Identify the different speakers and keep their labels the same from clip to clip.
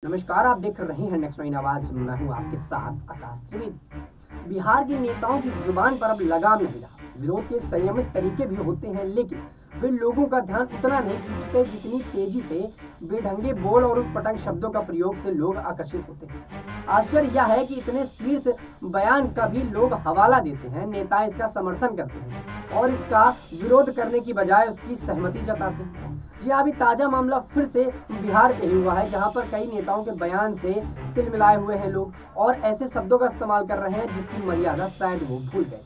Speaker 1: नमस्कार, आप देख रहे हैं नेक्स्ट नाइन आवाज। मैं हूं आपके साथ आकाश त्रिवेदी। बिहार के नेताओं की जुबान पर अब लगाम नहीं रहा। विरोध के संयमित तरीके भी होते हैं, लेकिन वे लोगों का ध्यान उतना नहीं खींचते जितनी तेजी से बेढंगे बोल और उटपटांग शब्दों का प्रयोग से लोग आकर्षित होते हैं। आश्चर्य यह है कि इतने शीर्ष बयान का भी लोग हवाला देते हैं, नेता इसका समर्थन करते हैं और इसका विरोध करने की बजाय उसकी सहमति जताते हैं। जी हाँ, अभी ताजा मामला फिर से बिहार के ही हुआ है, जहां पर कई नेताओं के बयान से तिलमिलाए हुए हैं लोग और ऐसे शब्दों का इस्तेमाल कर रहे हैं जिसकी मर्यादा शायद वो भूल गए।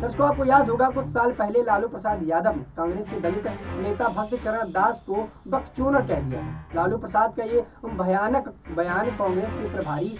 Speaker 1: दर्शकों, आपको याद होगा कुछ साल पहले लालू प्रसाद यादव ने कांग्रेस के दलित नेता भक्त चरण दास को बकचोदर कह दिया। लालू प्रसाद का ये भयानक बयान कांग्रेस के प्रभारी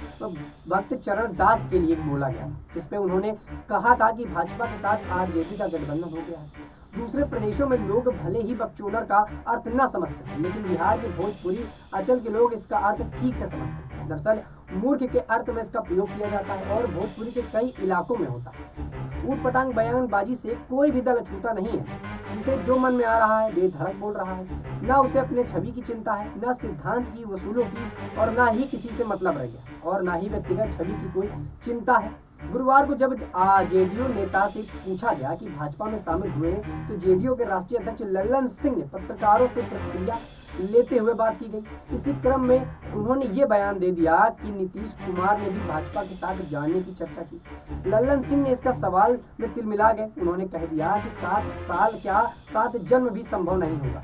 Speaker 1: भक्त चरण दास के लिए बोला गया, जिसपे उन्होंने कहा था कि भाजपा के साथ आरजेडी का गठबंधन हो गया है। दूसरे प्रदेशों में लोग भले ही बकचोदर का अर्थ न समझते हैं, लेकिन बिहार के भोजपुरी अंचल के लोग इसका अर्थ ठीक से समझते हैं। दरअसल मूर्ख के अर्थ में इसका प्रयोग किया जाता है और भोजपुरी के कई इलाकों में होता है। ऊटपटांग बयानबाजी से कोई भी दल अछूता नहीं है, जिसे जो मन में आ रहा है बेधड़क बोल रहा है। न उसे अपने छवि की चिंता है, न सिद्धांत की वसूलों की, और न ही किसी से मतलब रह गया, और न ही व्यक्तिगत छवि की कोई चिंता है। गुरुवार को जब जेडीयू नेता से पूछा गया कि भाजपा में शामिल हुए, तो जेडीयू के राष्ट्रीय अध्यक्ष लल्लन सिंह ने पत्रकारों से प्रतिक्रिया लेते हुए बात की गई। इसी क्रम में उन्होंने ये बयान दे दिया कि नीतीश कुमार ने भी भाजपा के साथ जाने की चर्चा की। लल्लन सिंह ने इसका सवाल में तिलमिला गए। उन्होंने कह दिया कि 7 साल क्या 7 जन्म भी संभव नहीं होगा।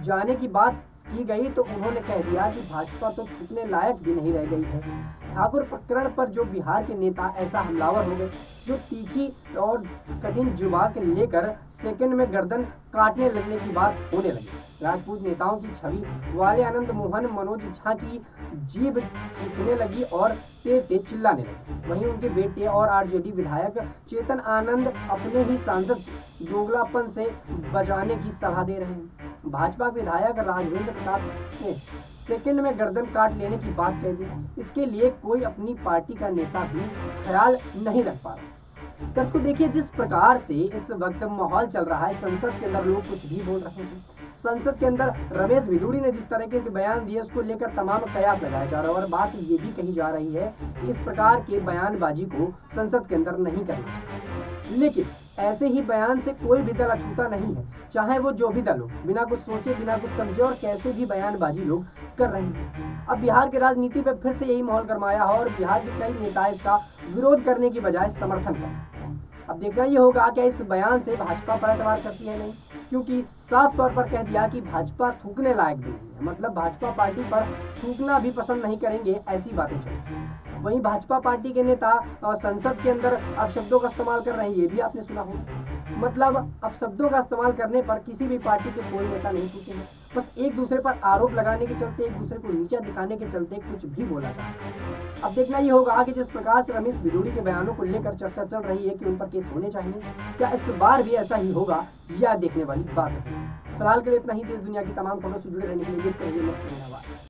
Speaker 1: जाने की बात की गई तो उन्होंने कह दिया कि भाजपा तो छूटने लायक भी नहीं रह गई है। ठाकुर प्रकरण पर जो बिहार के नेता ऐसा हमलावर हो गए, जो तीखी और कठिन जुबान के लेकर सेकंड में गर्दन काटने लगने की बात होने लगी। राजपूत नेताओं की छवि वाले आनंद मोहन मनोज झा की जीभ चीखने लगी और तेज चिल्लाने लगे। वहीं उनके बेटे और आरजेडी विधायक चेतन आनंद अपने ही सांसद दोगलापन से बचाने की सलाह दे रहे हैं। भाजपा विधायक राघवेंद्र प्रताप ने सेकंड में गर्दन काट लेने की बात कह दी। इसके लिए कोई अपनी पार्टी का नेता भी ख्याल नहीं रख पा रहा। दर्शकों, देखिए जिस प्रकार से इस वक्त माहौल चल रहा है, संसद के अंदर लोग कुछ भी बोल रहे हैं। संसद के अंदर रमेश भिदुड़ी ने जिस तरह के बयान दिए, उसको लेकर तमाम कयास लगाया जा रहा है और बात ये भी कही जा रही है कि इस प्रकार के बयानबाजी को संसद के अंदर नहीं करना चाहिए। लेकिन ऐसे ही बयान से कोई भी दल अछूता नहीं है, चाहे वो जो भी दल हो। बिना कुछ सोचे, बिना कुछ समझे और कैसे भी बयानबाजी लोग कर रहे हैं। अब बिहार की राजनीति पे फिर से यही माहौल गरमाया है और बिहार के कई नेता इसका विरोध करने की बजाय समर्थन कर रहे हैं। अब देखना ये होगा कि इस बयान से भाजपा पलटवार करती है नहीं, क्योंकि साफ तौर पर कह दिया कि भाजपा थूकने लायक भी नहीं है। मतलब भाजपा पार्टी पर थूकना भी पसंद नहीं करेंगे, ऐसी बातें चल। वहीं भाजपा पार्टी के नेता संसद के अंदर अब शब्दों का इस्तेमाल कर रहे हैं, ये भी आपने सुना होगा। मतलब अब शब्दों का इस्तेमाल करने पर किसी भी पार्टी के कोई नेता नहीं छूटेंगे। बस एक दूसरे पर आरोप लगाने के चलते, एक दूसरे को नीचा दिखाने के चलते कुछ भी बोला जाए। अब देखना ये होगा कि जिस प्रकार से रमेश भिदुड़ी के बयानों को लेकर चर्चा चल रही है कि उन पर केस होने चाहिए, क्या इस बार भी ऐसा ही होगा, यह देखने वाली बात है। फिलहाल के लिए इतना ही। देश दुनिया की तमाम खबरों से जुड़े रहने के लिए देखते रहिए नेक्स्ट नाइन आवाज।